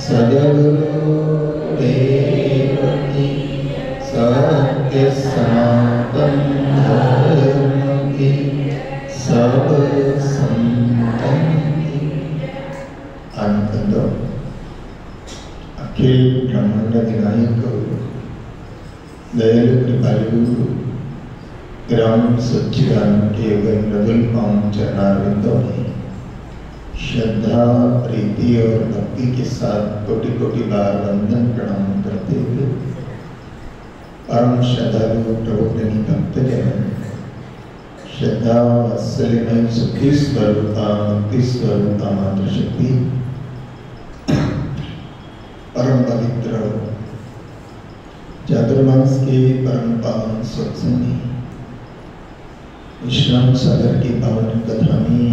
सद्गुरु देव की सत्य सनातन धर्म की सब संतन की। आनंद अखिल ब्रह्मांड विनायक दयालु कृपालु ग्राम सच्चिदानंद के मृदुल पावन चरणारविंदों में श्रद्धा प्रीति और भक्ति के साथ कोटि कोटि बार वंदन प्रणाम करते हुए परम श्रद्धालु प्रभुप्रेमी भक्तजन, श्रद्धा वात्सल्यमय सुखी स्वरूपा मुक्ति स्वरूपा मातृशक्ति परम पवित्र चातुर्मास के परम पावन सत्संग में विश्राम सागर की पावन कथा में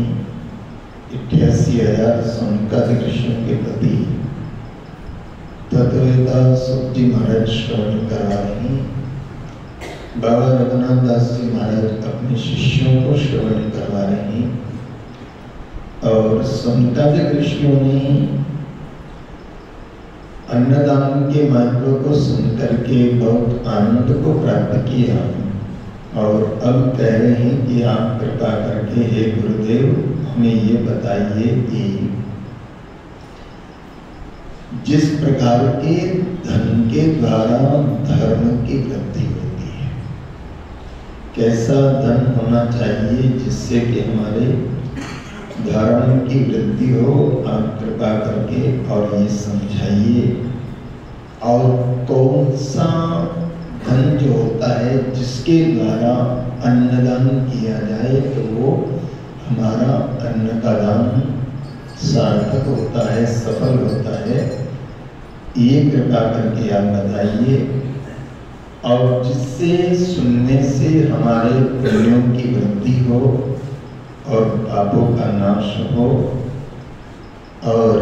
88,000 संकादि कृष्ण के प्रति तत्ववेता सुखजी महाराज श्रवण करवा रहे हैं। बाबा रघुनाथ दास जी महाराज अपने शिष्यों को श्रवण करवा रहे हैं और संकादि कृष्णों ने अन्नदान के महत्व को सुनकर के बहुत आनंद को प्राप्त किया और अब कह रहे हैं कि आप कृपा करके हे गुरुदेव हमें ये बताइए कि जिस प्रकार के धन के द्वारा धर्म की वृद्धि होती है, कैसा धन होना चाहिए जिससे कि हमारे धर्म की वृद्धि हो, आप कृपा करके और ये समझाइए। और कौन सा धन जो होता है जिसके द्वारा अन्नदान किया जाए तो वो हमारा अन्न का दान सार्थक होता है, सफल होता है, ये कृपा करके आप बताइए। और जिससे सुनने से हमारे पुण्यों की वृद्धि हो और पापों का नाश हो और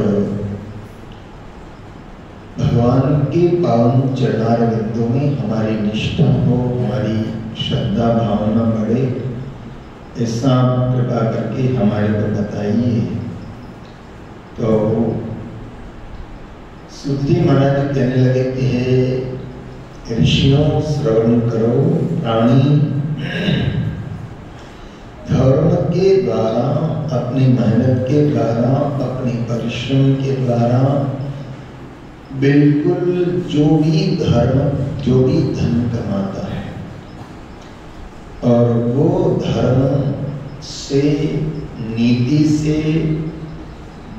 भगवान के पावन चरणारविंदों में हमारी निष्ठा हो, हमारी श्रद्धा भावना बढ़े, ऐसा कृपा करके हमारे को बताइए। तो सुखजी महाराज कहने लगे कि हे ऋषियों श्रवण करो, प्राणी धर्म के द्वारा, अपनी मेहनत के द्वारा, अपने परिश्रम के द्वारा बिल्कुल जो भी धन कमाता है और वो धर्म से, नीति से,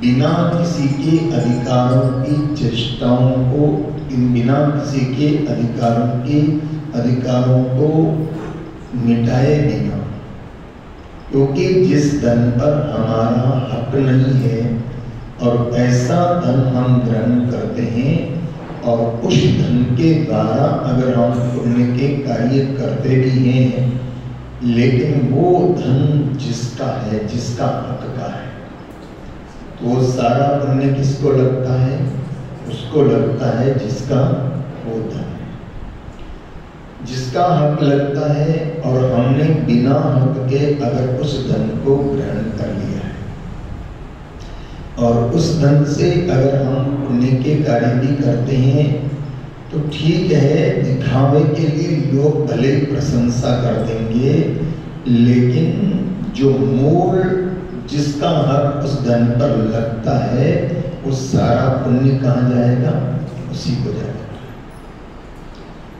बिना किसी के अधिकारों की चेष्टाओं को, बिना किसी के अधिकारों को मिटाए बिना, क्योंकि जिस धन पर हमारा हक नहीं है और ऐसा धन हम ग्रहण करते हैं और उस धन के द्वारा अगर हम पुण्य के कार्य करते भी हैं, लेकिन वो धन जिसका है, जिसका हक का है, तो सारा पुण्य किसको लगता है? उसको लगता है जिसका वो धन है, जिसका हक लगता है। और हमने बिना हक के अगर उस धन को ग्रहण कर लिया है और उस धन से अगर हम पुण्य के कार्य भी करते हैं तो ठीक है, दिखावे के लिए लोग भले प्रशंसा कर देंगे, लेकिन जो मूल जिसका हक उस धन पर लगता है वो सारा पुण्य कहाँ जाएगा? उसी को जाएगा।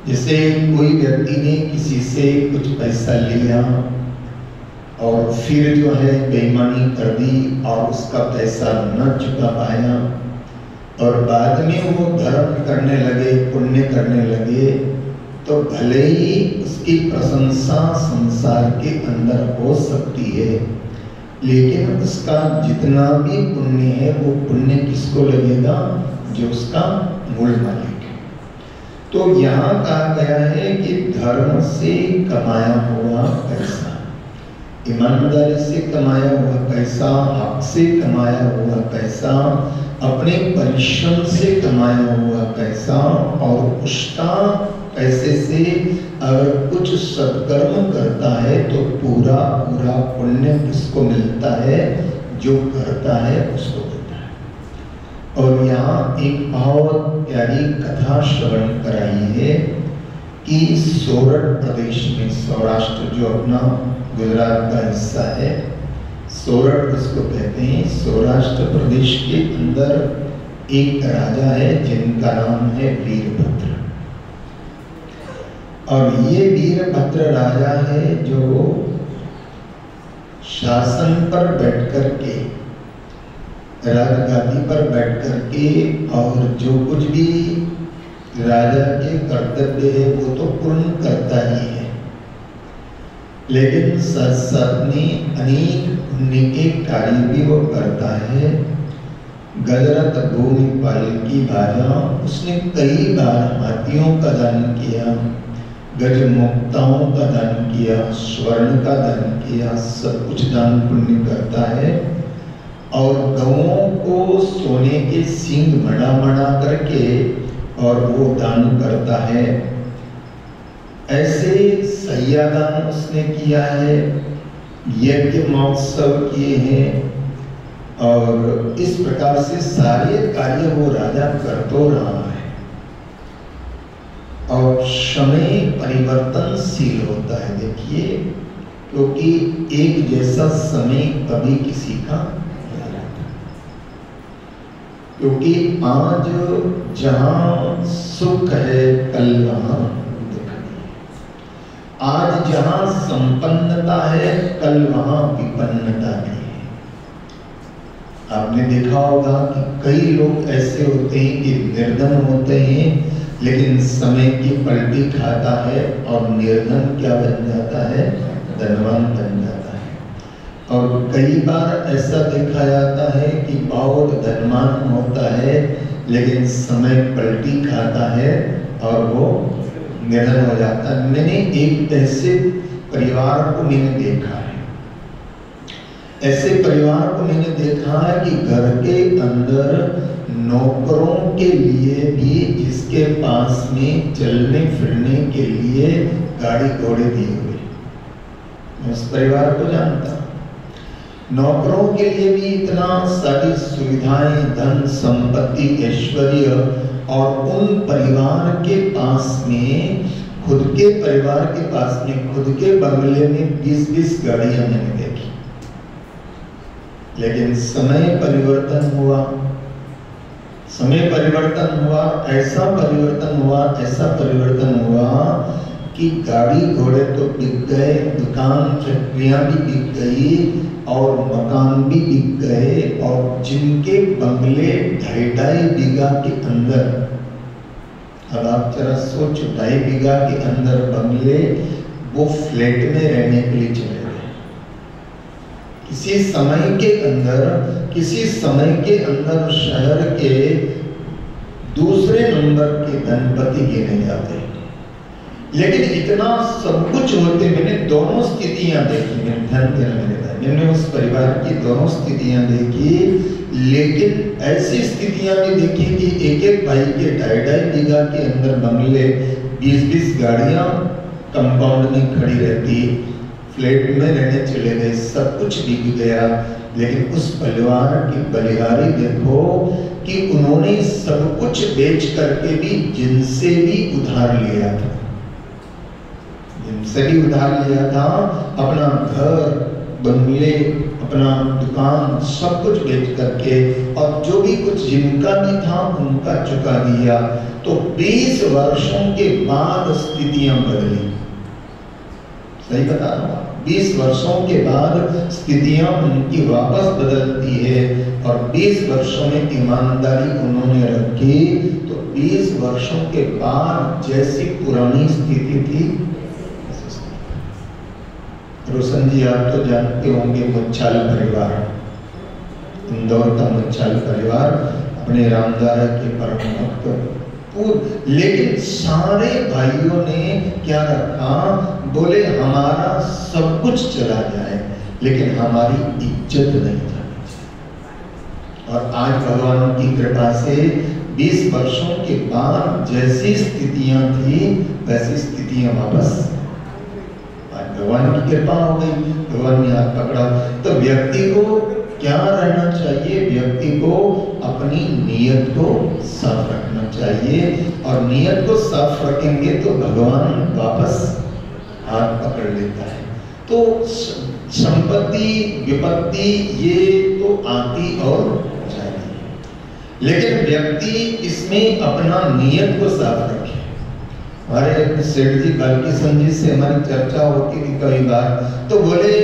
जैसे कोई व्यक्ति ने किसी से कुछ पैसा लिया और फिर जो है बेईमानी कर दी और उसका पैसा न चुका पाया और बाद में वो धर्म करने लगे, पुण्य करने लगे, तो भले ही उसकी प्रशंसा संसार के अंदर हो सकती है, लेकिन उसका जितना भी पुण्य है वो पुण्य किसको लगेगा? जो उसका मूल मालिक है। तो यहाँ कहा गया है कि धर्म से कमाया हुआ पैसा, ईमानदारी से कमाया हुआ पैसा, हक से कमाया हुआ पैसा, अपने परिश्रम से कमाया हुआ पैसा और उसका पैसे से अगर कुछ सत्कर्म करता है तो पूरा पूरा पुण्य किसको मिलता है? जो करता है उसको मिलता है। और यहाँ एक बहुत प्यारी कथा श्रवण कराई है कि सोरठ प्रदेश में, सौराष्ट्र जो अपना गुजरात का हिस्सा है, सोरठ उसको कहते हैं, सौराष्ट्र प्रदेश के अंदर एक राजा है जिनका नाम है वीरभद्र। और ये वीरभद्र राजा है जो शासन पर बैठकर के, राजगादी पर बैठकर के, और जो कुछ भी राजा के कर्तव्य है वो तो पूर्ण करता ही है, लेकिन साथ साथ में अनेक पुण्य के कार्य भी वो करता है। गजरथ भूमिपाल की भाजा, उसने कई बार हाथियों का दान किया, गजमुक्ताओं का दान किया, स्वर्ण का दान किया, सब कुछ दान पुण्य करता है। और गौओं को सोने के सींग बना करके और वो दान करता है। ऐसे सैयादान उसने किया है, यज्ञ महोत्सव किए हैं, और इस प्रकार से सारे कार्य वो राजा कर तो रहा है। और समय परिवर्तनशील होता है, देखिए, क्योंकि एक जैसा समय कभी किसी का नहीं रहता, क्योंकि आज जहां सुख है कल वहां दुख नहीं, आज जहां संपन्नता है कल वहां विपन्नता नहीं है। आपने देखा होगा कि कई लोग ऐसे होते हैं कि निर्धन होते हैं, लेकिन समय की पलटी खाता है और निर्धन क्या बन जाता है, धनवान बन जाता है। और कई बार ऐसा देखा जाता है कि बहुत धनवान होता है, लेकिन समय पलटी खाता है और वो निर्धन हो जाता है। मैंने एक ऐसे परिवार को मैंने देखा है, ऐसे परिवार को मैंने देखा है कि घर के अंदर नौकरों के लिए भी, जिसके पास में चलने फिरने के लिए गाड़ी घोड़े दिए हुए, मैं उस परिवार को जानता हूं। नौकरों के लिए भी इतना सारी सुविधाएं, धन संपत्ति, ऐश्वर्य, और उन परिवार के पास में, खुद के परिवार के पास में, खुद के बंगले में 20-20 गाड़ियां मैंने देखी। लेकिन समय परिवर्तन हुआ, समय परिवर्तन हुआ, ऐसा परिवर्तन हुआ कि गाड़ी घोड़े तो बिक गए, दुकान फैक्ट्रियां भी बिक गई, और मकान भी बिक गए, और जिनके बंगले 2.5 बीघा के अंदर, अब आप जरा सोचो, 2.5 बीघा के अंदर बंगले, वो फ्लैट में रहने के लिए चले गए। किसी समय के अंदर शहर के दूसरे नंबर के धनपति गिने जाते हैं। लेकिन इतना सब कुछ होते, मैंने दोनों स्थितियां देखी, मैंने उस परिवार की दोनों स्थितियां देखी, लेकिन ऐसी स्थितियां भी देखी कि एक भाई के 2.5 बीघा के अंदर बंगले, 20-20 गाड़ियां कंपाउंड में खड़ी रहती, फ्लैट में रहने चले गए, सब कुछ बिक गया। लेकिन उस परिवार की बलिहारी देखो कि उन्होंने सब कुछ बेच करके भी, जिनसे भी उधार लिया था, अपना घर, बंगले, अपना दुकान, सब कुछ बेच करके, और जो भी कुछ जिनका भी था उनका चुका दिया। तो 20 वर्षों के बाद स्थितियां बदली। सही बता रहा हूं, 20 वर्षों के बाद स्थितियां उनकी वापस बदलती है, और 20 वर्षों में ईमानदारी उन्होंने रखी, तो 20 वर्षों के बाद जैसी पुरानी स्थिति थी। रोशन जी, आप तो जानते होंगे मुच्छाल परिवार, इंदौर का मुच्छाल परिवार, अपने रामदारा के परम भक्त, लेकिन सारे भाइयों ने क्या रखा, बोले हमारा सब कुछ चला जाए, लेकिन हमारी इज्जत नहीं जानी चाहिए। और आज भगवान की कृपा से 20 वर्षों के बाद जैसी स्थितियां थी वैसी स्थितियां वापस, भगवान की कृपा हो गई, भगवान ने हाथ पकड़ा। तो व्यक्ति को क्या रहना चाहिए, व्यक्ति को अपनी नीयत को साफ रखना चाहिए। चाहिए, और नियत को साफ रखेंगे तो भगवान वापस हाथ पकड़ लेता है। तो संपत्ति विपत्ति ये तो आती और जाती, लेकिन व्यक्ति इसमें अपना नियत को साफ रखे। हमारे सेठ जी बालकिशन जी से हमारी चर्चा होती थी कई बार, तो बोले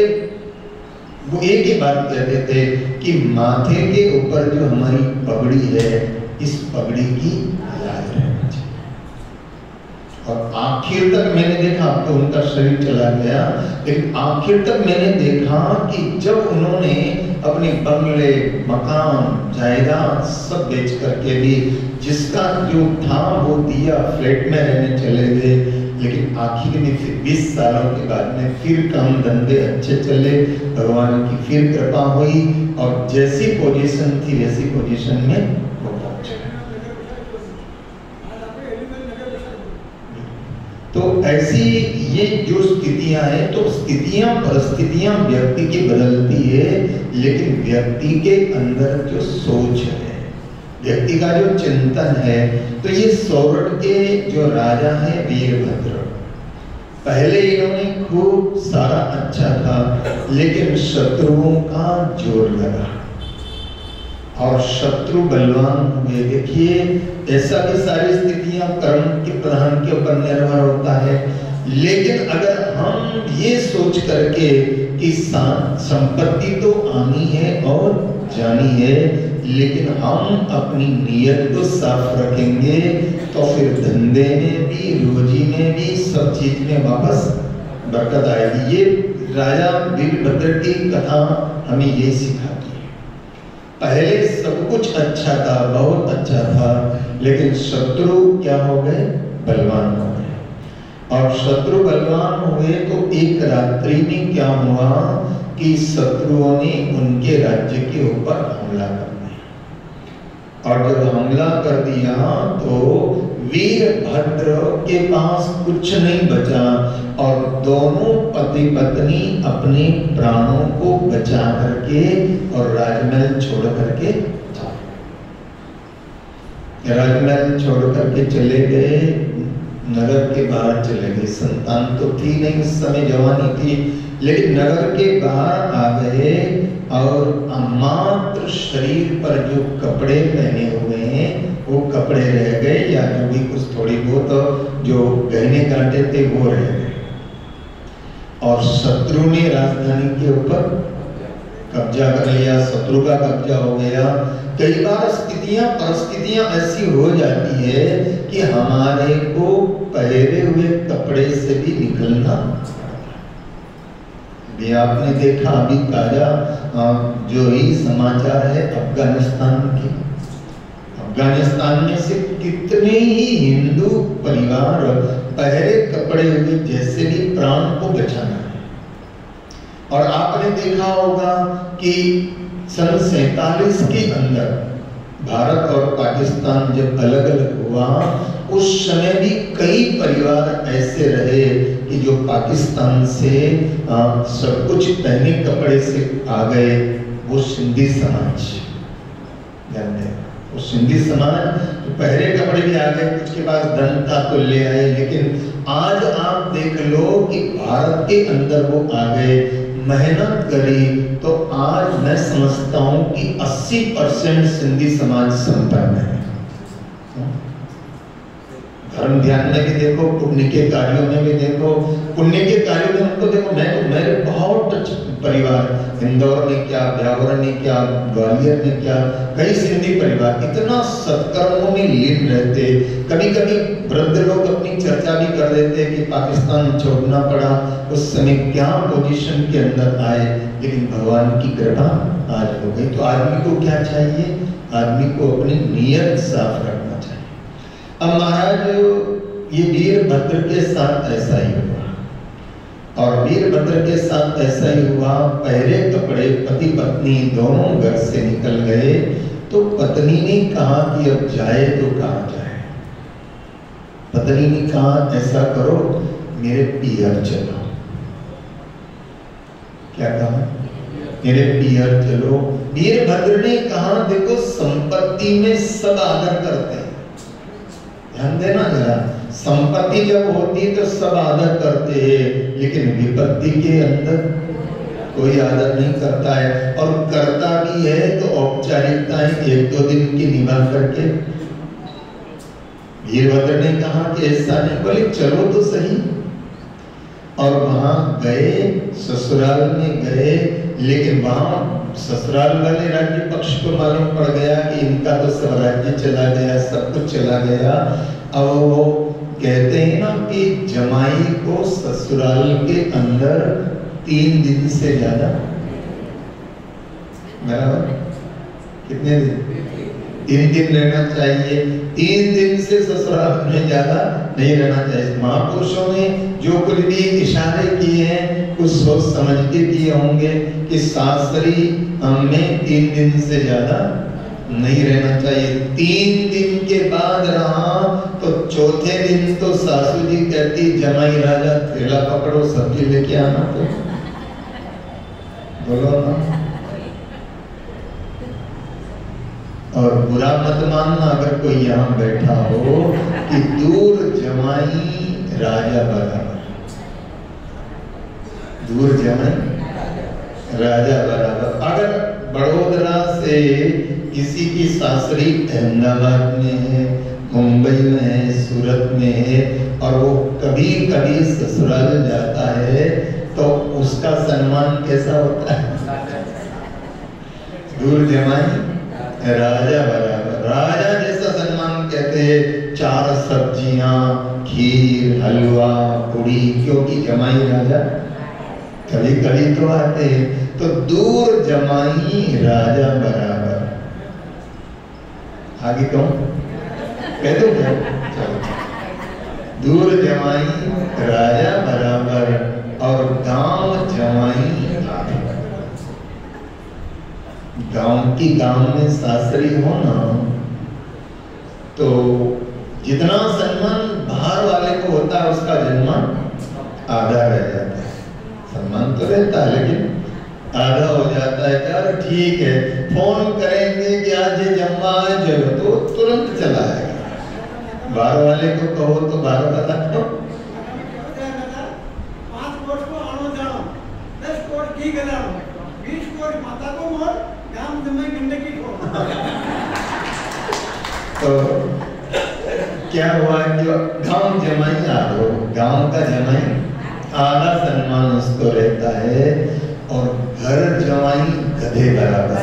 वो एक ही बात कहते थे कि माथे के ऊपर जो हमारी पगड़ी है, इस पगड़ी की लाज रहनी चाहिए। और आखिर तक मैंने देखा, अब तो उनका शरीर चला गया, लेकिन आखिर तक मैंने देखा कि जब उन्होंने अपने बंगले मकान जायदाद सब बेच करके भी जिसका जो था वो दिया, फ्लैट में रहने चले गए, लेकिन आखिर में फिर 20 सालों के बाद में फिर काम धंधे अच्छे चले, भगवान की फिर कृपा हुई, और जैसी पोजीशन थी वैसी पोजीशन में वो पहुंचे। तो ऐसी ये जो स्थितियां हैं, तो स्थितियां परिस्थितियां व्यक्ति की बदलती है, लेकिन व्यक्ति के अंदर जो सोच है, व्यक्ति का जो चिंतन है, तो ये सौरठ के जो राजा हैं वीरभद्र, पहले इन्होंने खूब सारा अच्छा था, लेकिन शत्रुओं का जोर लगा और शत्रु बलवान हुए। देखिए ऐसा भी सारी स्थितियां कर्म के प्रधान के ऊपर निर्भर होता है, लेकिन अगर हम ये सोच करके कि संपत्ति तो आनी है और जानी है, लेकिन हम अपनी नीयत को साफ रखेंगे, तो फिर धंधे में भी, रोजी में भी, सब चीज में वापस बरकत आएगी। ये राजा वीरभद्र की कथा हमें ये सिखाती है। पहले सब कुछ अच्छा था, बहुत अच्छा था, लेकिन शत्रु क्या हो गए? बलवान हो गए। और शत्रु बलवान हुए तो एक रात्रि में क्या हुआ कि शत्रुओं ने उनके राज्य के ऊपर हमला कर दिया, और जब हमला कर दिया तो वीरभद्र के पास कुछ नहीं बचा, और दोनों पति पत्नी अपने प्राणों को बचा करके और राजमहल छोड़ करके छोड़ करके चले गए, नगर के बाहर चले गए। संतान तो थी नहीं उस समय, जवानी थी, लेकिन नगर के बाहर आ गए, और मात्र शरीर पर जो कपड़े पहने हुए हैं वो कपड़े रह गए, या जो भी कुछ थोड़ी बहुत जो गहने गांठे थे वो रह गए। और शत्रु ने राजधानी के ऊपर कब्जा कर लिया, शत्रु का कब्जा हो गया। कई बार स्थितियां परिस्थितियां ऐसी हो जाती है कि हमारे को पहरे हुए कपड़े से भी निकलना। भी आपने देखा अभी ताजा जो ही समाचार है अफगानिस्तान के, अफगानिस्तान में से कितने ही हिंदू परिवार पहरे कपड़े हुए जैसे भी प्राण को बचाना है। और आपने देखा होगा कि सन 47 के अंदर भारत और पाकिस्तान जब अलग अलग हुआ, उस समय भी कई परिवार ऐसे रहे कि जो पाकिस्तान से सब कुछ पहने कपड़े से आ गए। वो सिंधी समाज, वो सिंधी समाज तो पहले कपड़े भी आ गए, कुछ के पास धन था तो ले आए, लेकिन आज आप देख लो कि भारत के अंदर वो आ गए, मेहनत करी, तो आज मैं समझता हूं कि 80% सिंधी समाज संपन्न है। धर्म ध्यान में भी देखो, पुण्य के कार्यों में भी देखो, पुण्य के कार्यों में हमको देखो, मैं तो मेरे बहुत परिवार, इंदौर में क्या, ब्यावर में क्या, ग्वालियर में क्या, कई सिंधी परिवार इतना सत्कर्मों में लीन रहते। कभी कभी वृद्ध लोग अपनी चर्चा भी कर देते कि पाकिस्तान छोड़ना पड़ा, उस समय क्या पोजीशन के अंदर आए, लेकिन भगवान की कृपा आज हो गई। तो आदमी को क्या चाहिए? आदमी को अपनी नीयत साफ रखना चाहिए। अब महाराज ये वीरभद्र के साथ ऐसा ही हुआ, और वीरभद्र के साथ ऐसा ही हुआ। पहले कपड़े पति पत्नी दोनों घर से निकल गए, तो पत्नी ने कहा कि अब जाए तो कहाँ जाए। पत्नी ने कहा ऐसा करो, मेरे पियर चलो। क्या कहा? मेरे पियर चलो। वीरभद्र ने कहा देखो, संपत्ति में सब आदर करते हैं, ध्यान देना जरा, संपत्ति जब होती है तो सब आदर करते हैं, लेकिन विपत्ति के अंदर कोई आदर नहीं करता है, और करता भी है तो औपचारिकताएं 1-2 दिन की निभा करके। वीरभद्र ने कहा कि ऐसा नहीं, बोले चलो तो सही। और वहां गए, ससुराल में गए, लेकिन वहां ससुराल वाले राज्य पक्ष को मालूम पड़ गया कि इनका तो सब राज्य चला गया, सब कुछ चला गया। अब वो कहते हैं ना कि जमाई को ससुराल के अंदर 3 दिन से ज्यादा, बराबर कितने दिन? 3 दिन रहना चाहिए। 3 दिन से ससुराल में ज्यादा नहीं रहना चाहिए। महापुरुषों ने जो कुछ भी इशारे किए हैं कुछ सोच समझ के किए होंगे कि सासरी में 3 दिन से ज्यादा नहीं रहना चाहिए। 3 दिन के बाद रहा तो चौथे दिन तो सासू जी कहती जमाई राजा थैला पकड़ो सब्जी लेके आना, तो बोलो ना। और बुरा मत मानना अगर कोई यहाँ बैठा हो कि दूर जमाई राजा बराबर, दूर जमाई राजा बराबर। अगर बड़ोदरा से किसी की सासरी अहमदाबाद में है, मुंबई में है, सूरत में है, और वो कभी कभी ससुराल जाता है तो उसका सम्मान कैसा होता है? दूर जमाई राजा बराबर, राजा जैसा सम्मान कहते हैं। 4 सब्जियां, खीर, हलवा, पूरी, क्योंकि जमाई राजा कभी कभी तो आते हैं। तो दूर जमाई राजा बराबर। आगे कहूं, कह दो क्या? दूर जमाई राजा बराबर और गांव जमाई राजा। गांव में सासरी हो ना तो जितना सम्मान बाहर वाले को होता है उसका जन्म आधा रह जाता है। सम्मान तो रहता है लेकिन आधा हो जाता है। यार ठीक है, फोन करेंगे कि आज ये जम्मा है चलो, तो तुरंत चला आएगा। बाहर वाले को कहो तो बाहर बता दो, 5 कोट को आनो जानो, 10 कोट की गला, 20 कोट माता को मोर, गांव जमाई गंडकी को। तो क्या हुआ कि गांव जमाई आ दो, गांव का जमाई आधा सम्मान उसको रहता है, और घर जमाई गधे बराबर।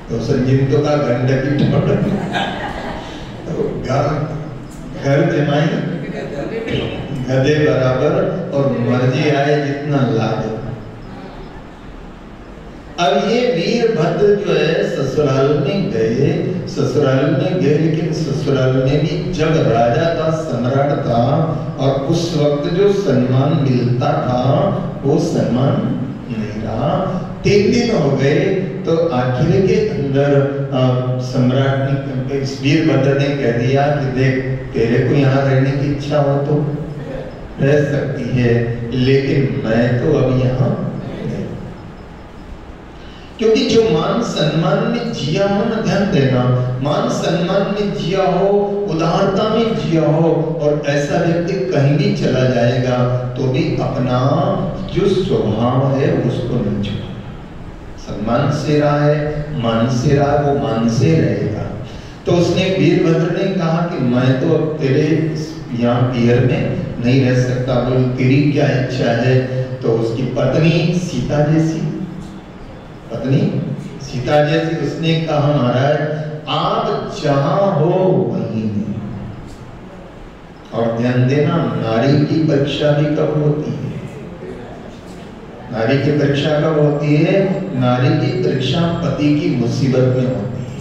तो संजीवों का गंडकी ठोड़, तो घर जमाई गधे बराबर, और मर्जी आए जितना ला दो। अब ये वीरभद्र जो है ससुराल में गए, लेकिन ससुराल में भी जब राजा था, सम्राट था, और उस वक्त जो सम्मान मिलता था वो सम्मान नहीं रहा। 3 दिन हो गए तो आखिर के अंदर सम्राट ने, वीरभद्र ने कह दिया कि देख तेरे को यहाँ रहने की इच्छा हो तो रह सकती है, लेकिन मैं तो अब यहाँ, क्योंकि जो मान सम्मान में जिया हो ना, ध्यान देना, मान सम्मान में जिया हो, उदारता में जिया हो, और ऐसा व्यक्ति कहीं भी चला जाएगा तो भी अपना जो स्वभाव है उसको नहीं छोड़ेगा। सम्मान से रहा है, मान से रहा, वो मान से रहेगा। तो उसने, वीरभद्र ने कहा कि मैं तो अब तेरे यहाँ पियर में नहीं रह सकता, बोल तेरी क्या इच्छा है? तो उसकी पत्नी सीता जैसी, उसने कहा महाराज आप जहां हो वहीं हैं। और ध्यान देना, नारी की परीक्षा भी कब होती है? नारी की परीक्षा कब होती है? नारी की परीक्षा पति की मुसीबत में होती है।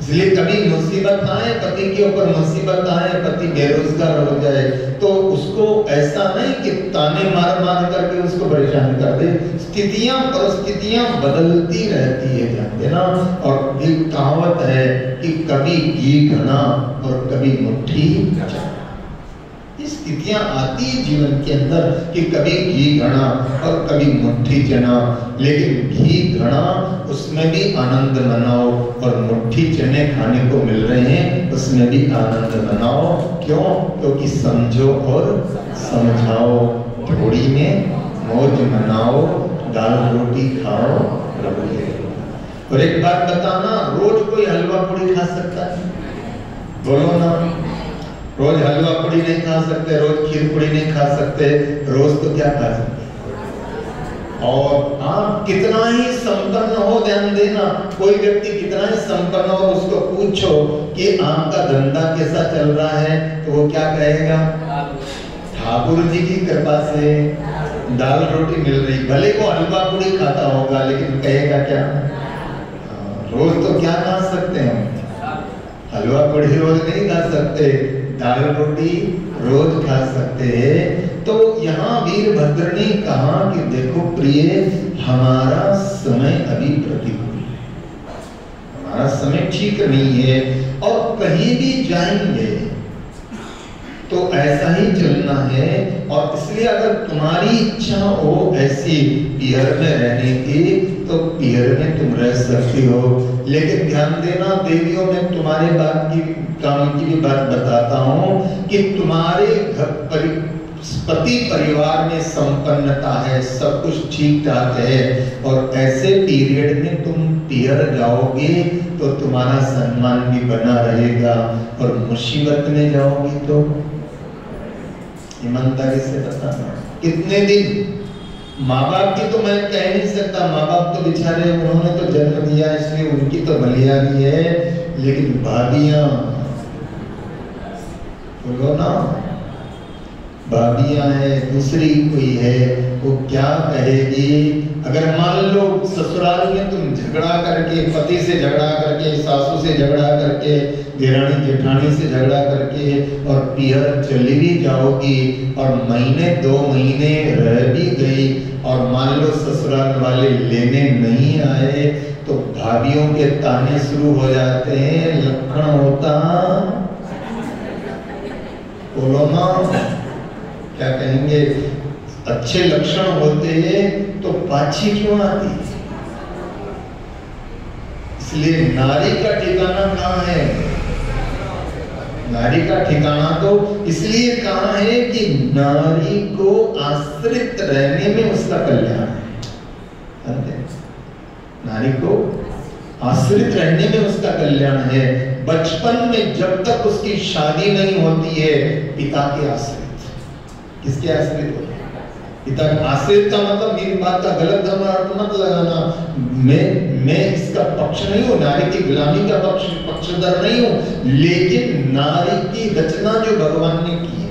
इसलिए कभी मुसीबत आए, पति के ऊपर मुसीबत आए, पति बेरोजगार हो जाए, तो उसको ऐसा नहीं कि ताने मार मार करके उसको परेशान कर दे। स्थितियां परिस्थितियां बदलती रहती है, जानते ना। और एक कहावत है कि कभी घी घना और कभी मुट्ठी, ये स्थितियां आती है जीवन के अंदर कि कभी घी घड़ा और कभी मुट्ठी चना, लेकिन घी घड़ा उसमें भी आनंद मनाओ और मुट्ठी चने खाने को मिल रहे हैं उसमें भी आनंद मनाओ। क्यों? क्योंकि समझो और समझाओ, थोड़ी में मौज मनाओ, दाल रोटी खाओ प्रभु के। और एक बात बताना, रोज कोई हलवा पूड़ी खा सकता है? बोलो ना, रोज हलवा पूड़ी नहीं खा सकते, रोज खीर पूड़ी नहीं खा सकते, रोज तो क्या खा सकते? और आप कितना ही संपन्न हो, ध्यान देना, कोई व्यक्ति कितना ही संपन्न हो, उसको पूछो कि आपका धंधा कैसा चल रहा है, तो वो क्या कहेगा? ठाकुर जी की कृपा से दाल रोटी मिल रही। भले वो हलवा पूड़ी खाता होगा लेकिन कहेगा क्या? रोज तो क्या खा सकते हैं? हलवा पूड़ी रोज नहीं खा सकते, दाल रोटी रोज खा सकते हैं। तो यहाँ वीरभद्र ने कहा कि देखो प्रिय, हमारा समय अभी प्रतिकूल है, हमारा समय ठीक नहीं है और कहीं भी जाएंगे तो ऐसा ही चलना है। और इसलिए अगर तुम्हारी इच्छा हो ऐसी पियर में रहने की तो पियर में तुम रह सकती हो, लेकिन ध्यान देना देवियों, में तुम्हारे बात की काम की भी बात बताता हूँ कि तुम्हारे घर पति परिवार में संपन्नता है, सब कुछ ठीक ठाक है, और ऐसे पीरियड में तुम पियर जाओगे तो तुम्हारा सम्मान भी बना रहेगा, और मुसीबत में जाओगी तो ईमानदारी से बताना कितने दिन। माँ बाप की तो मैं कह नहीं सकता, माँ बाप तो बेचारे उन्होंने तो जन्म दिया इसलिए उनकी तो बलियानी है, लेकिन भाभियां, बोलो ना, भाभियां है, दूसरी कोई है, वो क्या कहेगी? अगर मान लो ससुराल में तुम झगड़ा करके, पति से झगड़ा करके, सासू से झगड़ा करके, देरानी जेठानी से झगड़ा करके और पियर चली भी जाओगी और महीने 2 महीने रह भी गई और मान लो ससुराल वाले लेने नहीं आए तो भाभियों के ताने शुरू हो जाते हैं। लक्षण होता, बोलो ना, क्या कहेंगे? अच्छे लक्षण होते तो पाछी क्यों आती? इसलिए नारी का ठिकाना कहाँ है? नारी का ठिकाना तो इसलिए कहाँ है कि नारी को आश्रित रहने में उसका कल्याण है। नारी को आश्रित रहने में उसका कल्याण है। बचपन में जब तक उसकी शादी नहीं होती है, पिता के आश्रित। किसके आश्रित होते? पिता आश्रित का मतलब, मेरी बात का गलत अर्थ मत लगाना, मैं इसका पक्ष नहीं हूँ, नारी की गुलामी का पक्षधर नहीं हूँ, लेकिन नारी की रचना जो भगवान ने की है,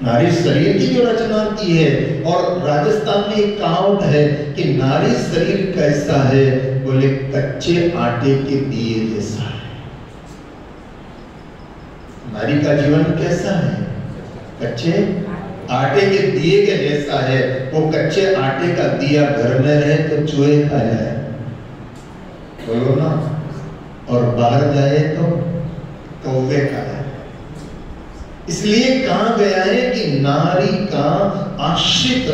नारी शरीर की जो रचना की है, और राजस्थान में एक कहावत है कि नारी शरीर कैसा है, बोले कच्चे आटे के दिए जैसा है। नारी का जीवन कैसा है? कच्चे आटे के दिए के जैसा है। वो कच्चे आटे का दिया घर में रहे तो चूहे खा जाए, बोलो ना, और बाहर जाए तो कौवे खा जाए। इसलिए कहा गया है कि नारी का आश्रित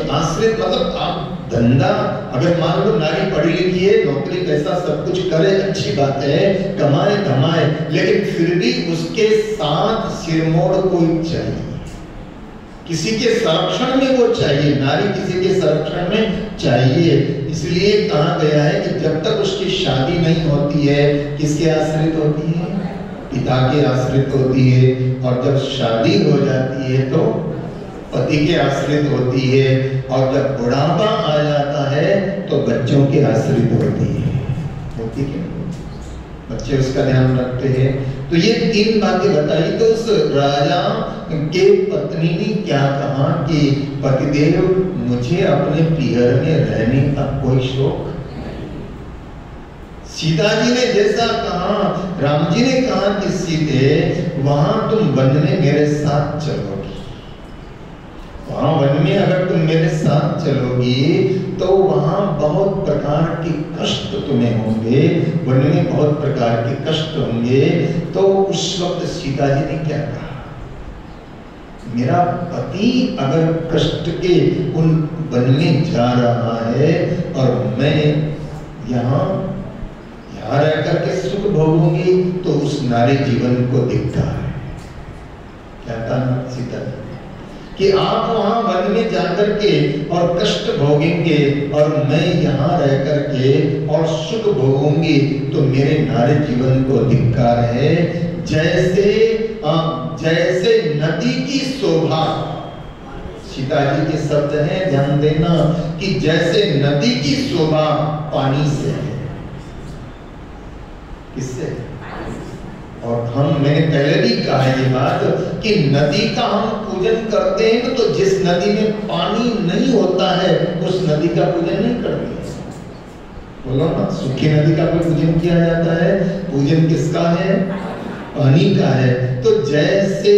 मतलब आप धंधा, अगर मान लो नारी पढ़ी लिखी है, नौकरी पैसा सब कुछ करे, अच्छी बात है, कमाए धमाए, लेकिन फिर भी उसके साथ सिरमोड़ कोई चाहिए, किसी के संरक्षण में वो चाहिए। नारी किसी के संरक्षण में चाहिए। इसलिए कहा गया है कि जब तक उसकी शादी नहीं होती है, किसके आश्रित होती है? पिता के आश्रित होती है, और जब शादी हो जाती है तो पति के आश्रित होती है, और जब बुढ़ापा आ जाता है तो बच्चों के आश्रित होती है। होती है, बच्चे उसका ध्यान रखते हैं। तो ये 3 बातें बताई। तो उस राजा के पत्नी ने क्या कहा कि पतिदेव, मुझे अपने पियर में रहने का कोई शौक नहीं। सीता जी ने जैसा कहा, राम जी ने कहा कि सीते, वहां तुम वन में मेरे साथ चलोगी, वहां वन में अगर तुम मेरे साथ चलोगी तो वहां बहुत प्रकार के कष्ट तुम्हें होंगे, वन में बहुत प्रकार के कष्ट होंगे। तो उस वक्त सीता जी ने क्या कहा? मेरा पति अगर कष्ट के उन वन में जा रहा है और मैं यहाँ रह करके सुख भोगूंगी, तो उस नारी जीवन को धिक्कार है। क्या कहा सीता कि आप वहां वन में जाकर के और कष्ट भोगेंगे और मैं यहाँ रह करके और सुख भोगूंगी, तो मेरे नारी जीवन को धिक्कार है। जैसे नदी की शोभा, सीता जी के शब्द हैं, ध्यान देना, कि जैसे नदी की शोभा पानी से है। किससे? और मैंने पहले भी कहा है ये बात कि नदी का हम पूजन करते हैं तो जिस नदी में पानी नहीं होता है उस नदी का पूजन नहीं करते। बोलो ना, सूखी नदी का कोई पूजन किया जाता है? पूजन किसका है? पानी का है। तो जैसे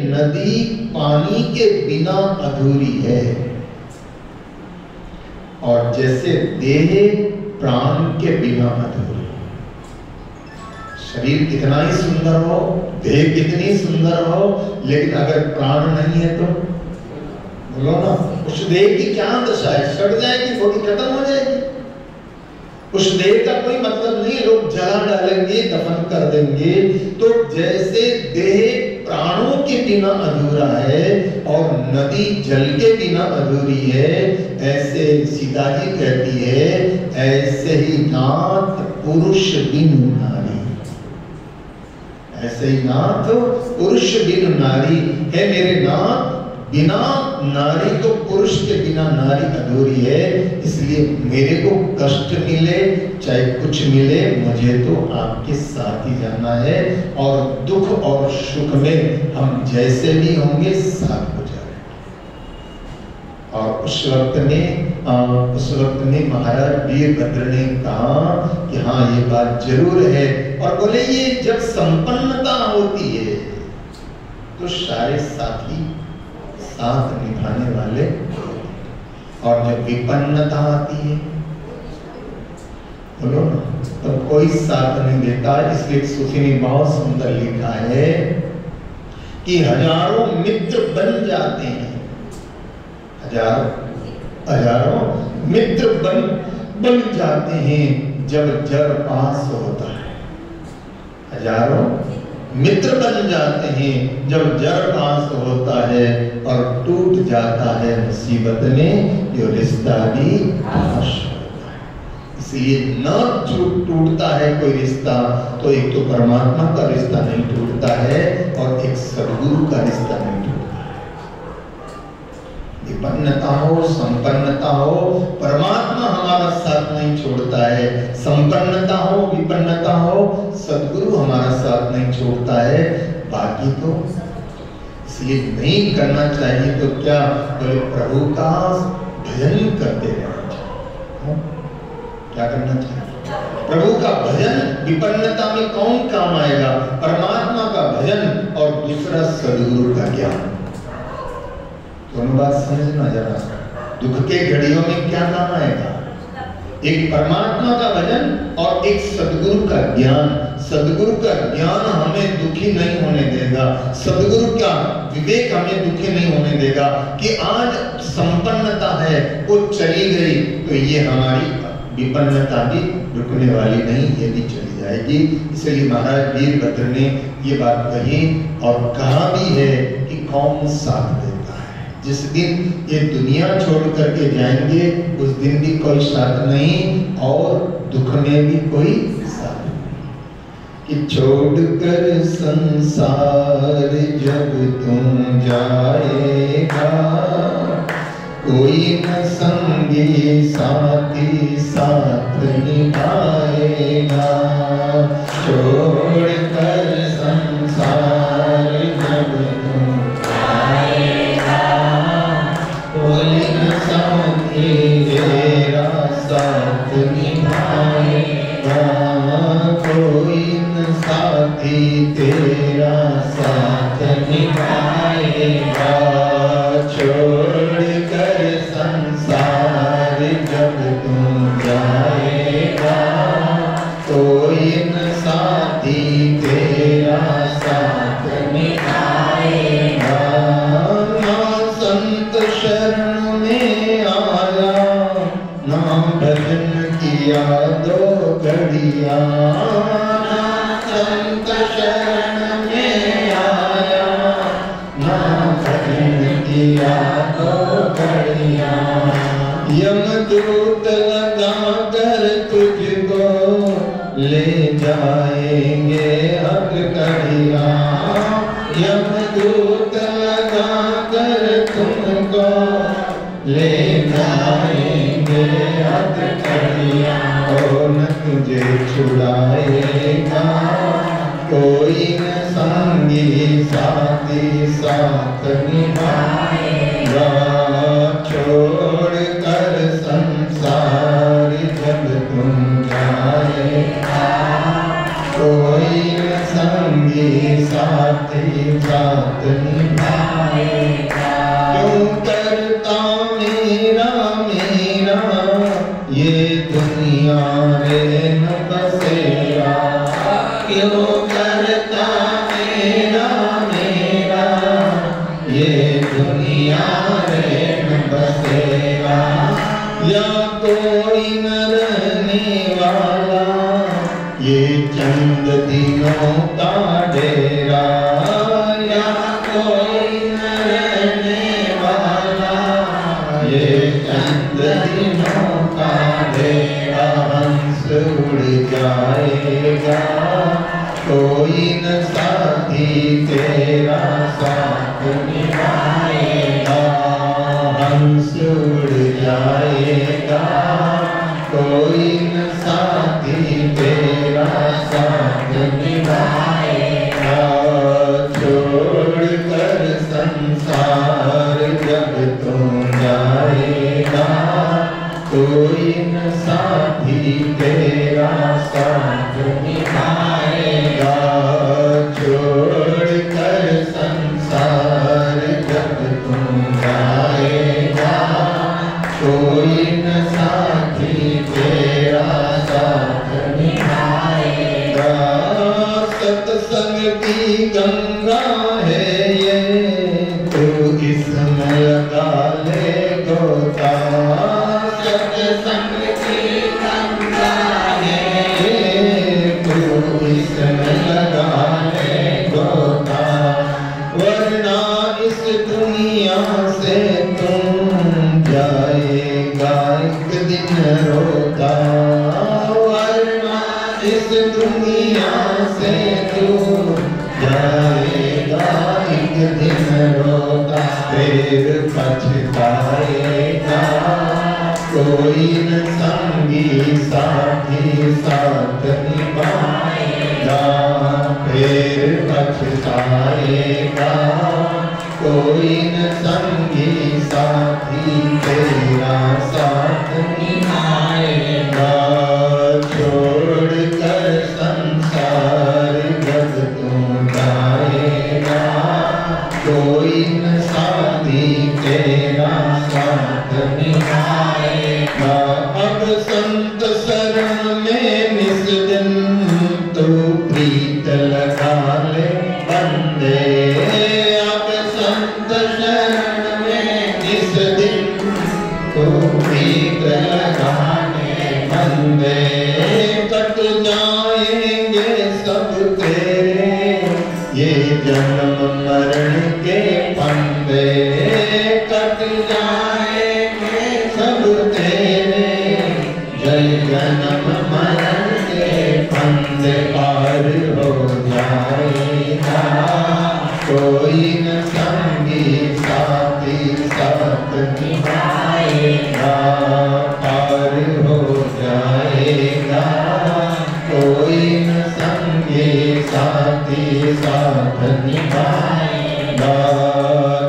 नदी पानी के बिना अधूरी है, और जैसे देह प्राण के बिना अधूरी। शरीर कितना ही सुंदर हो, देह कितनी सुंदर हो, लेकिन अगर प्राण नहीं है तो बोलो ना, उस देह की क्या दशा है? सड़ जाएगी, बॉडी खत्म हो जाएगी। उस देह का कोई मतलब नहीं, लोग जला डालेंगे, दफन कर देंगे। तो जैसे देह प्राणों के बिना अधूरा है और नदी जल के बिना अधूरी है, ऐसे सीता जी कहती है, ऐसे ही नाथ पुरुष बिन नारी, ऐसे ही नाथ पुरुष बिन नारी है मेरे नाथ। बिना नारी को, पुरुष के बिना नारी अधूरी है। इसलिए मेरे को कष्ट मिले चाहे कुछ मिले, मुझे तो आपके साथ ही जाना है, और दुख और सुख में हम जैसे भी होंगे साथ गुजारेंगे। और उस वक्त में महाराज वीरभद्र ने कहा कि हाँ ये बात जरूर है, और बोले ये जब संपन्नता होती है तो सारे साथी साथ निभाने वाले, और जब विपन्नता आती है बोलो ना, तो कोई साथ नहीं देता। इसलिए सूफी ने बहुत सुंदर लिखा है कि हजारों मित्र बन जाते हैं, हजारों मित्र बन जाते हैं जब जड़ पास होता है। हजारों मित्र बन जाते हैं जब जड़ पास होता है, और टूट जाता है मुसीबत में जो रिश्ता भी पास होता है। इसलिए न टूटता है कोई रिश्ता, तो एक तो परमात्मा का रिश्ता नहीं टूटता है, और एक सद्गुरु का रिश्ता नहीं टूटता है। विपन्नता हो संपन्नता हो, परमात्मा हमारा साथ नहीं छोड़ता है। संपन्नता हो विपन्नता हो, सद्गुरु हमारा साथ नहीं छोड़ता है। बाकी तो इसलिए नहीं करना चाहिए तो क्या, बोले प्रभु का भजन करते रहना चाहिए। क्या करना चाहिए? प्रभु का भजन। विपन्नता में कौन काम आएगा? परमात्मा का भजन, और दूसरा सद्गुरु का ज्ञान। दोनों बात समझना जरा। दुख के घड़ियों में क्या काम आएगा? एक परमात्मा का भजन और एक सद्गुरु का ज्ञान। सद्गुरु का ज्ञान हमें दुखी नहीं होने देगा, सद्गुरु का विवेक हमें दुखी नहीं होने देगा कि आज संपन्नता है वो चली गई तो ये हमारी विपन्नता भी रुकने वाली नहीं, ये भी चली जाएगी। इसलिए महाराज वीरभद्र ने ये बात कही, और कहा भी है कि कौन साथ देता है। जिस दिन ये दुनिया छोड़ करके जाएंगे उस दिन भी कोई साथ नहीं, और दुख में भी कोई साथ नहीं। कि छोड़कर संसार जब तुम जाएगा, कोई न संगी साथी साथ निभाएगा। छोड़कर संसार जब तुम जाएगा, कोई न संगी तेरा साथ निभाएगा। कोई न साथी तेरा साथ निभाएगा। छोड़कर संसार जब तुम जाएगा, कोई न साथी तेरा साथ निभाएगा। जाएगा, यमदूत लगा कर तुमको ले जाएंगे हथकड़ियाँ। कौन तुझे छुड़ाएगा, कोई न संगी साथी साथ निभाएगा। छोड़ कर संसार जब तुम जाएगा, कोई न संगी साथी साथ निभाएगा। क्यों करता मेरा मेरा ये दुनिया रे न बसेरा, क्यों करता मेरा मेरा ये दुनिया रे न बसेरा। या कोई न रहने वाला ये चंद दिनों का डेरा, या कोई न रहने वाला ये चंद दिनों का डेरा। हंस उड़ जाएगा, कोई न साथी तेरा साथ निभाएगा। हंस उड़ जाएगा, कोई न साथी तेरा साथ निभाएगा। छोड़ कर संसार जब तुम जाएगा, कोई न साथी तेरा साथ निभाएगा। छोड़ कर संसार जब तुम जाएगा, कोई न साथी तेरा साथ निभाएगा। सत्संग की गंगा है ये, तू इसमें लगा ले गोता। सत्संग की गंगा है ये, तू इसमें लगा ले गोता। वरना इस दुनिया से तुम जाएगा एक दिन रोता। वरना इस दुनिया से तू जाएगा एक दिन रोता। फिर पछताएगा, कोई न संगी साथी साथ निभाएगा। फिर पछताएगा, कोई न संगी साथी तेरा साथ निभाएगा। छोड़ कर संसार जब तू जाएगा, कोई न साथी तेरा साथ निभाएगा। अब संत शरण में निस दिन तू प्रीत लगा ले बंदे। अब संत शरण में निस दिन तू प्रीत लगाने बंदे। कट जाएंगे सब तेरे ये जन्म मरण के फंदे। कट जाएंगे सब तेरे जय जन्म मरण के फंदे। पार हो जाएगा, कोई न संगी साथी साथ निभाएगा। पार हो जाएगा, कोई न संगी साथी साथ निभाएगा।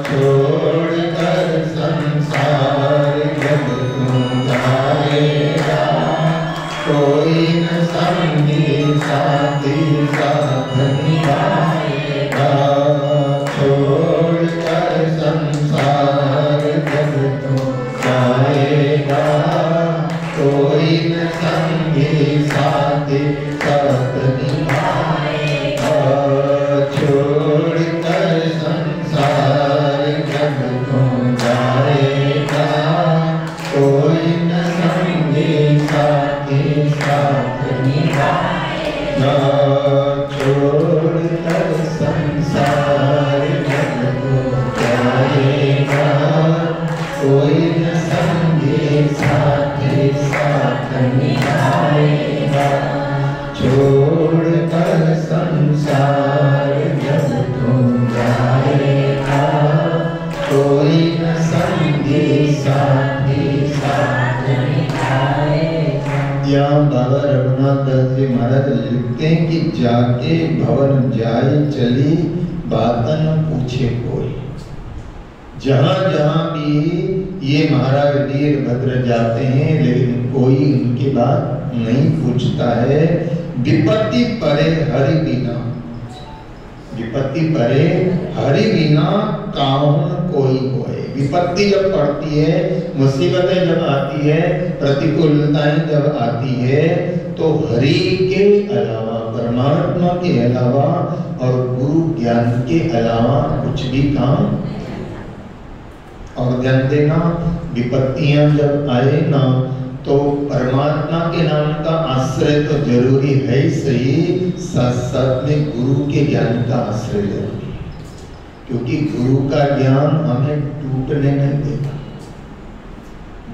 छोड़ कर संसार जब तू जाएगा, कोई न संगी साथी साथ निभाएगा। छोड़ कर संसार जब तू जाएगा, कोई न संगी साथी साथ निभाएगा। छोड़ कर संसार जब तू जाएगा, कोई न संगी साथी साथ निभाएगा। छोड़ कर संसार जब तू जाएगा, कोई न संगी साथी साथ निभाएगा। छोड़ कर संसार महाराज लिखते हैं कि जाके भवन जाए चली बातन पूछे कोई। जहां जहां भी ये महाराज वीरभद्र जाते हैं लेकिन कोई उनकी बात नहीं पूछता है। विपत्ति परे हरि बिना, विपत्ति परे हरि बिना काहुन कोई होए। विपत्ति जब पड़ती है, मुसीबतें जब आती है, प्रतिकूलताएं जब आती है, तो हरि के अलावा, परमात्मा के अलावा और गुरु ज्ञान के अलावा कुछ भी काम। और ध्यान देना, विपत्तियां जब आए ना तो परमात्मा के नाम का आश्रय तो जरूरी है ही सही, साथ साथ में गुरु के ज्ञान का आश्रय जरूरी है, क्योंकि गुरु का ज्ञान हमें टूटने नहीं देगा।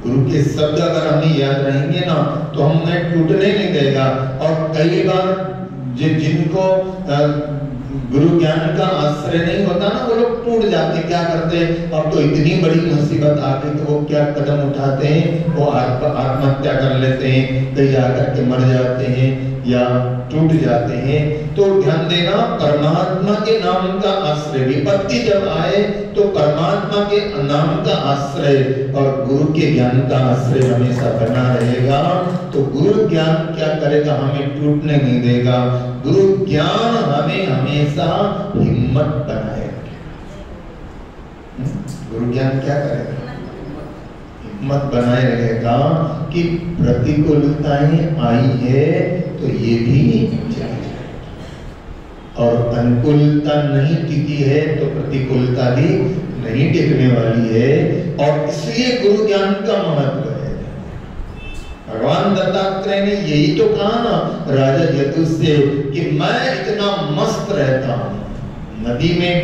गुरु के शब्द अगर हमें याद रहेंगे ना तो हमें टूटने नहीं देगा। और कई बार जिनको गुरु ज्ञान का आश्रय नहीं होता ना, वो लोग टूट जाते। क्या करते, अब तो इतनी बड़ी मुसीबत आ गई तो वो क्या कदम उठाते हैं, वो आत्महत्या कर लेते हैं, कहीं जाकर के मर जाते हैं या टूट जाते हैं। तो ध्यान देना, परमात्मा के नाम का आश्रय, विपत्ति जब आए तो परमात्मा के नाम का आश्रय और गुरु के ज्ञान का आश्रय हमेशा बना रहेगा। तो गुरु ज्ञान क्या करेगा, हमें टूटने नहीं देगा। गुरु ज्ञान हमें हमेशा हिम्मत बनाए रखेगा। गुरु ज्ञान क्या करेगा, हिम्मत बनाए रहेगा कि प्रतिकूलताएं आई है तो ये भी चली जाएगी, और अनुकूलता नहीं टिकी है तो प्रतिकूलता भी नहीं टिकने वाली है। और इसलिए गुरु ज्ञान का महत्व है। भगवान दत्तात्रेय ने यही तो कहा ना राजा यदु से कि मैं इतना मस्त रहता हूं, नदी में,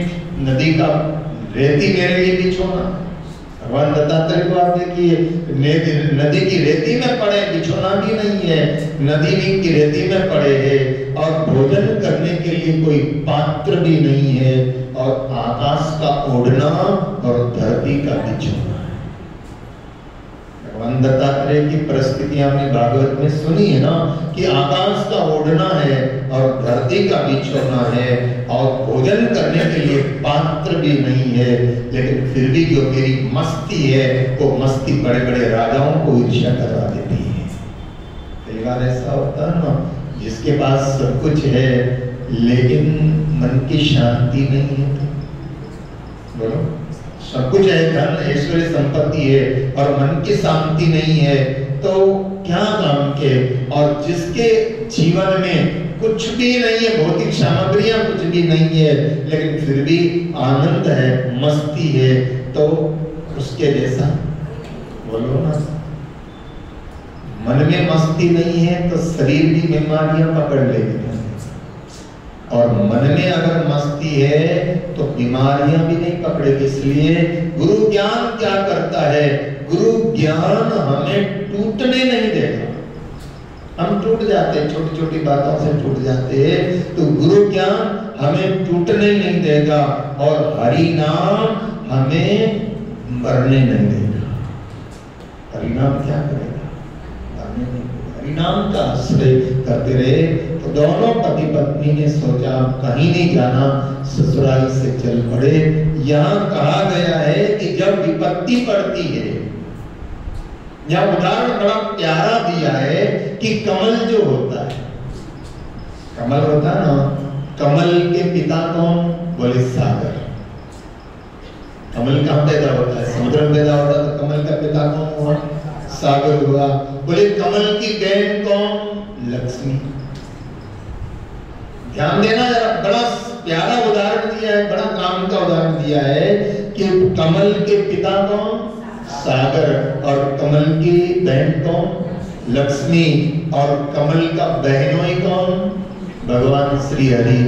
नदी का रेती मेरे लिए बिछोना। भगवान दत्तात्रेय को आप देखिए, नदी की रेती में पड़े, बिछोना भी नहीं है, नदी की रेती में पड़े हैं, और भोजन करने के लिए कोई पात्र भी नहीं है, और आकाश का ओढ़ना और धरती का बिछोना। भगवान दत्तात्रेय की परिस्थिति हमने भागवत में सुनी है ना कि आकाश का ओढ़ना है और धरती का बिछोना है, और भोजन करने के लिए पात्र भी नहीं है, लेकिन फिर भी जो मेरी मस्ती है वो मस्ती बड़े बड़े राजाओं को ईर्ष्या करवा देती है। कई बार ऐसा होता है ना, जिसके पास सब कुछ है लेकिन मन की शांति नहीं है। बोलो, सब कुछ है, धन ऐश्वर्य संपत्ति है और मन की शांति नहीं है तो क्या काम के। और जिसके जीवन में कुछ भी नहीं है, भौतिक सामग्रियां कुछ भी नहीं है, लेकिन फिर भी आनंद है, मस्ती है, तो उसके जैसा बोलो ना। मन में मस्ती नहीं है तो शरीर भी बीमारियां पकड़ लेगी, और मन में अगर मस्ती है तो बीमारियां भी नहीं पकड़ेगी। इसलिए गुरु ज्ञान क्या करता है, गुरु ज्ञान हमें टूटने नहीं देगा। हम टूट जाते हैं, छोटी छोटी बातों से टूट जाते हैं, तो गुरु ज्ञान हमें टूटने नहीं देगा, और हरि नाम हमें मरने नहीं देगा। हरि नाम क्या करेगा, मरने नहीं देगा। हरि नाम का आश्रय करते रहे। तो दोनों पति पत्नी ने सोचा कहीं नहीं जाना, ससुराल से चल पड़े। यहाँ कहा गया है कि जब विपत्ति पड़ती है, यह उदाहरण बड़ा प्यारा दिया है कि कमल जो होता है, कमल होता है ना, कमल के पिता कौन, बोले सागर। कमल कहाँ पैदा होता है, समुद्र में पैदा होता है, तो कमल का पिता कौन हुआ, सागर हुआ। बोले कमल की बहन कौन, लक्ष्मी। ध्यान देना जरा, बड़ा प्यारा उदाहरण दिया है, बड़ा काम का उदाहरण दिया है कि कमल के पिता कौन, सागर, और कमल की बहन कौन, लक्ष्मी, और कमल का बहनोई कौन, भगवान श्री हरि।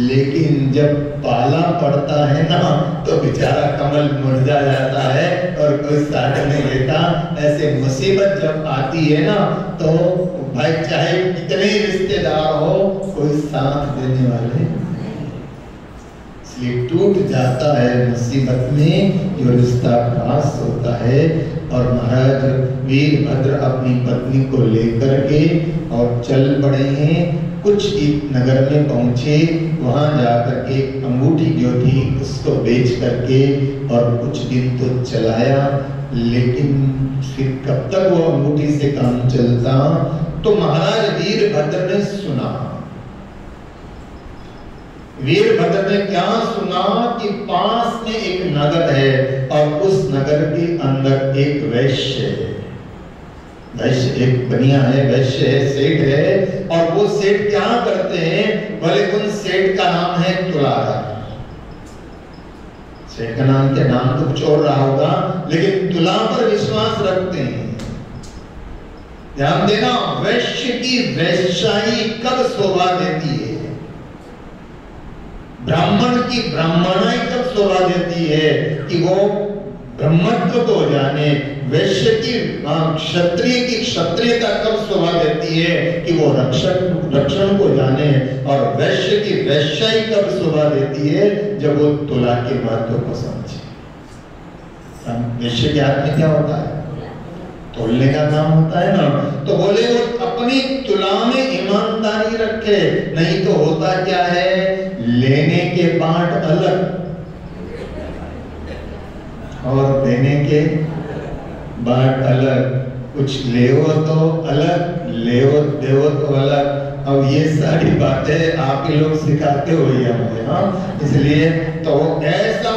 लेकिन जब पाला पड़ता है ना तो बेचारा कमल मुरझा जाता है और कोई साथ नहीं लेता। ऐसे मुसीबत जब आती है ना तो भाई चाहे कितने रिश्तेदार हो, कोई साथ देने वाले। इसलिए टूट जाता है मुसीबत में जो रिश्ता खास होता है। और महाराज वीरभद्र अपनी पत्नी को लेकर के और चल पड़े हैं। कुछ एक नगर में पहुंचे, वहां जाकर के अंगूठी जो थी उसको बेच करके और कुछ दिन तो चलाया, लेकिन फिर कब तक वो अंगूठी से काम चलता। तो महाराज वीरभद्र ने सुना, वीरभद्र ने क्या सुना कि पास में एक नगर है और उस नगर के अंदर एक वैश्य है। वैश्य एक बनिया है, वैश्य है, सेठ है। और वो सेठ क्या करते हैं, बोले उन सेठ का नाम है तुलाधर। सेठ का नाम क्या, नाम तो कुछ और रहा होगा, लेकिन तुला पर विश्वास रखते हैं। ध्यान देना, वैश्य की वैश्याई कब शोभा देती है, ब्राह्मण की ब्राह्मणाई कब शोभा देती है कि वो ब्रह्मत्व को जाने। वैश्य की क्षत्रिय की क्षत्रियता कब शोभा देती है कि वो रक्षण को जाने। और वैश्य की वैश्याई कब शोभा देती है, जब वो तुला के महत्व को समझे। वैश्य के हाथ में क्या होता है, तोलने का काम होता है ना। तो बोले वो अपनी तुला में ईमानदारी रखे, नहीं तो होता क्या है, लेने के बाट अलग और देने के बाट अलग। कुछ लेओ तो अलग, लेओ देओ तो अलग। अब ये सारी बातें आप ही लोग सिखाते हो हमें, हाँ, इसलिए तो ऐसा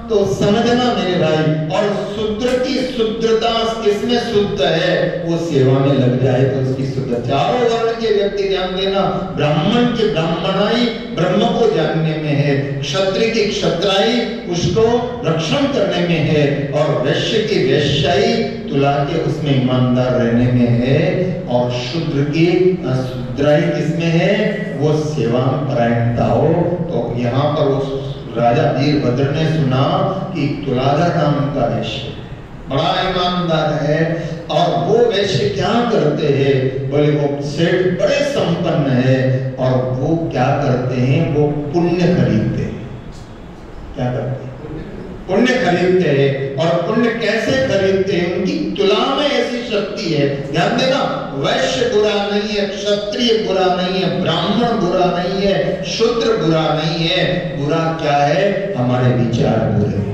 तो समझना मेरे भाई। और शूद्र की शुद्धता किसमें शुद्ध है, वो सेवा में लग जाए तो उसकी शुद्ध। चारों वर्ण के व्यक्ति ध्यान देना, ब्राह्मण की ब्राह्मणाई ब्रह्म को जानने में है, क्षत्रिय की क्षत्राई उसको रक्षण करने में है, और वैश्य की वैश्याई तुला के उसमें ईमानदार रहने में है, और शूद्र की शुद्राई किसमें है, वो सेवा में परायणता हो। तो यहाँ पर वो राजा वीरभद्र ने सुना कि तुलाधर नाम का वैश्य बड़ा ईमानदार है। और वो वैश्य क्या करते हैं, बोले वो सेठ बड़े संपन्न है, और वो क्या करते हैं, वो पुण्य खरीदते हैं। क्या करते हैं, पुण्य खरीदते हैं। और पुण्य कैसे खरीदते हैं, उनकी तुला में ऐसी शक्ति है। ध्यान देना, वैश्य बुरा नहीं है, क्षत्रिय बुरा नहीं है, ब्राह्मण बुरा नहीं है, शूद्र बुरा नहीं है। बुरा क्या है, हमारे विचार बुरे हैं,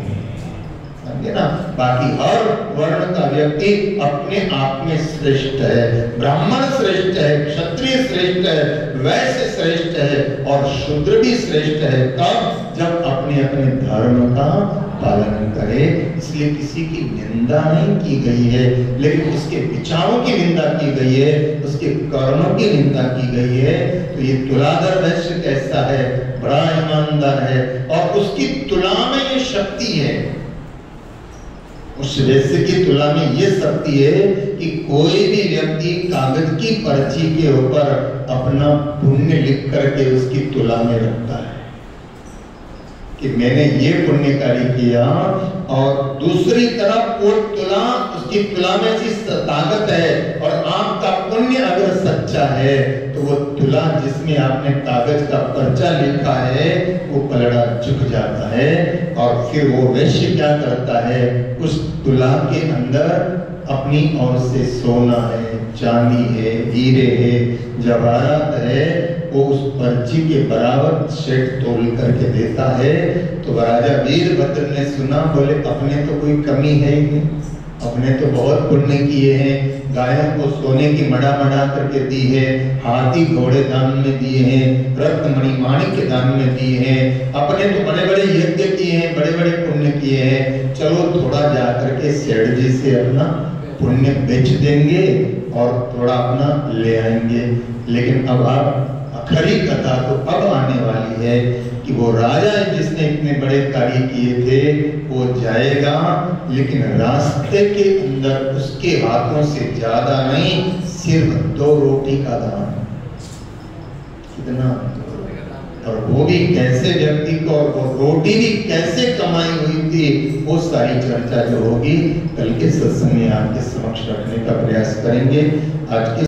समझे ना। बाकी हर वर्ण का व्यक्ति अपने आप में श्रेष्ठ है। ब्राह्मण श्रेष्ठ है, क्षत्रिय श्रेष्ठ है, वैश्य श्रेष्ठ है, और शूद्र भी श्रेष्ठ है। कब, जब अपने अपने धर्म का पालन करे। इसलिए किसी की निंदा नहीं की गई है, लेकिन उसके विचारों की निंदा की गई है, उसके कर्मों की निंदा की गई है। तो ये तुलाधर वैश्य कैसा है, बड़ा ईमानदार है, और उसकी तुला में ये शक्ति है, उस वैश्य की तुला में ये शक्ति है कि कोई भी व्यक्ति कागज की पर्ची के ऊपर अपना पुण्य लिख करके उसकी तुला में रखता है कि मैंने ये पुण्य कार्य किया। और दूसरी तरफ वो तुला, उसकी तुला में ऐसी ताकत है, और आपका पुण्य अगर सच्चा है तो वो तुला जिसमें आपने कागज का पर्चा लिखा है वो पलड़ा झुक जाता है। और फिर वो वैश्य क्या करता है, उस तुला के अंदर अपनी ओर से सोना है, चांदी है, हीरे है, जवाहरात है, वो उस पर्ची के बराबर सेठ तोल करके देता है। तो राजा वीरभद्र ने सुना, बोले अपने तो कोई कमी है ही नहीं, अपने तो बहुत पुण्य किए हैं, गायों को सोने की मड़ा मड़ा करके दी है, हाथी घोड़े दान में दिए हैं, रत्न मणि माणिक के दान में दिए हैं, अपने तो बड़े बड़े यज्ञ किए हैं, बड़े बड़े पुण्य किए हैं। चलो थोड़ा जा करके सेठ जी से अपना पुण्य बेच देंगे और थोड़ा अपना ले आएंगे। लेकिन अब आप खरी कथा तो अब आने वाली है कि वो राजा जिसने इतने बड़े कार्य किए थे वो जाएगा, लेकिन रास्ते के अंदर उसके हाथों से ज्यादा नहीं, सिर्फ 2 रोटी का दान। कितना, और वो भी कैसे व्यक्ति को, और वो रोटी भी कैसे कमाई हुई थी, वो सारी चर्चा जो होगी कल के सत्संग में आपके समक्ष रखने का प्रयास करेंगे। आज के